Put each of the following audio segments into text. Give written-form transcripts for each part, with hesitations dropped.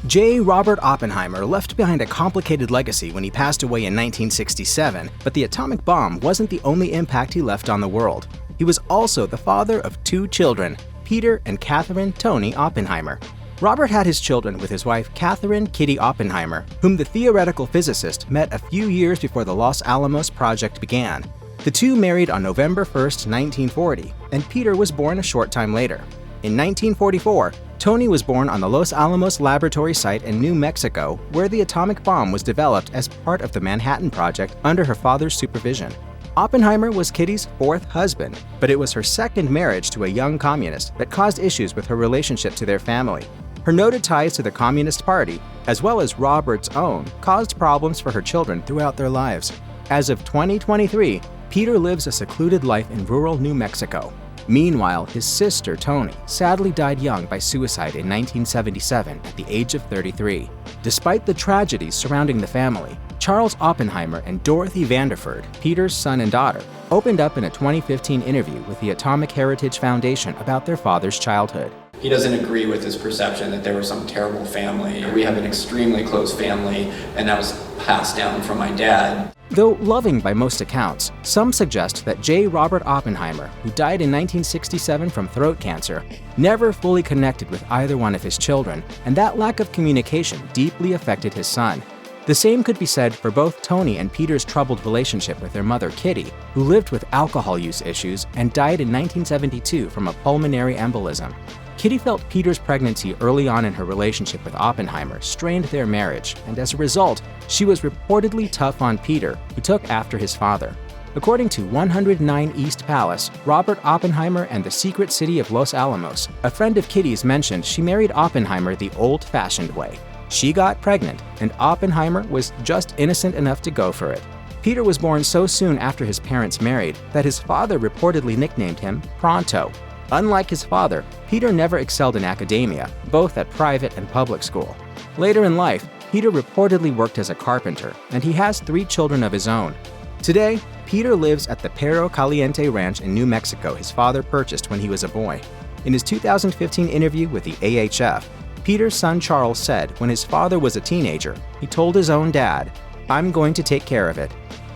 J. Robert Oppenheimer left behind a complicated legacy when he passed away in 1967, but the atomic bomb wasn't the only impact he left on the world. He was also the father of two children, Peter and Catherine Tony Oppenheimer. Robert had his children with his wife Catherine Kitty Oppenheimer, whom the theoretical physicist met a few years before the Los Alamos project began. The two married on November 1, 1940, and Peter was born a short time later. In 1944, Tony was born on the Los Alamos laboratory site in New Mexico, where the atomic bomb was developed as part of the Manhattan Project under her father's supervision. Oppenheimer was Kitty's fourth husband, but it was her second marriage to a young communist that caused issues with her relationship to their family. Her noted ties to the Communist Party, as well as Robert's own, caused problems for her children throughout their lives. As of 2023, Peter lives a secluded life in rural New Mexico. Meanwhile, his sister Tony sadly died young by suicide in 1977 at the age of 33. Despite the tragedies surrounding the family, Charles Oppenheimer and Dorothy Vanderford, Peter's son and daughter, opened up in a 2015 interview with the Atomic Heritage Foundation about their father's childhood. He doesn't agree with his perception that there was some terrible family. We have an extremely close family, and that was passed down from my dad. Though loving by most accounts, some suggest that J. Robert Oppenheimer, who died in 1967 from throat cancer, never fully connected with either one of his children, and that lack of communication deeply affected his son. The same could be said for both Tony and Peter's troubled relationship with their mother Kitty, who lived with alcohol use issues and died in 1972 from a pulmonary embolism. Kitty felt Peter's pregnancy early on in her relationship with Oppenheimer strained their marriage, and as a result, she was reportedly tough on Peter, who took after his father. According to 109 East Palace, Robert Oppenheimer and the secret city of Los Alamos, a friend of Kitty's mentioned she married Oppenheimer the old-fashioned way. She got pregnant, and Oppenheimer was just innocent enough to go for it. Peter was born so soon after his parents married that his father reportedly nicknamed him Pronto. Unlike his father, Peter never excelled in academia, both at private and public school. Later in life, Peter reportedly worked as a carpenter, and he has 3 children of his own. Today, Peter lives at the Perro Caliente Ranch in New Mexico his father purchased when he was a boy. In his 2015 interview with the AHF, Peter's son Charles said when his father was a teenager, he told his own dad, "I'm going to take care of it."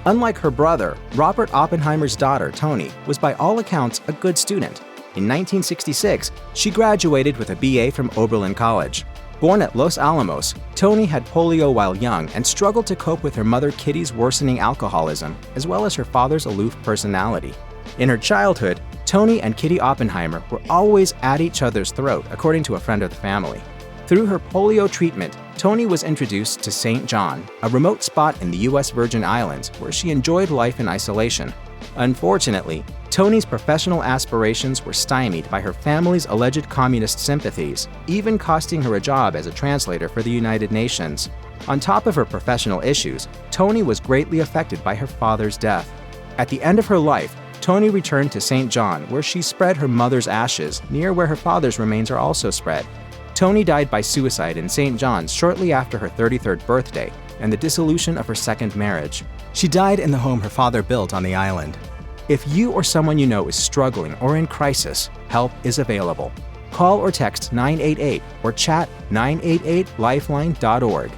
Unlike her brother, Robert Oppenheimer's daughter, Tony, was by all accounts a good student. In 1966, she graduated with a BA from Oberlin College. Born at Los Alamos, Tony had polio while young and struggled to cope with her mother Kitty's worsening alcoholism, as well as her father's aloof personality. In her childhood, Tony and Kitty Oppenheimer were always at each other's throat, according to a friend of the family. Through her polio treatment, Tony was introduced to St. John, a remote spot in the U.S. Virgin Islands where she enjoyed life in isolation. Unfortunately, Tony's professional aspirations were stymied by her family's alleged communist sympathies, even costing her a job as a translator for the United Nations. On top of her professional issues, Tony was greatly affected by her father's death. At the end of her life, Tony returned to St. John, where she spread her mother's ashes, near where her father's remains are also spread. Tony died by suicide in St. John's shortly after her 33rd birthday and the dissolution of her second marriage. She died in the home her father built on the island. If you or someone you know is struggling or in crisis, help is available. Call or text 988 or chat 988lifeline.org.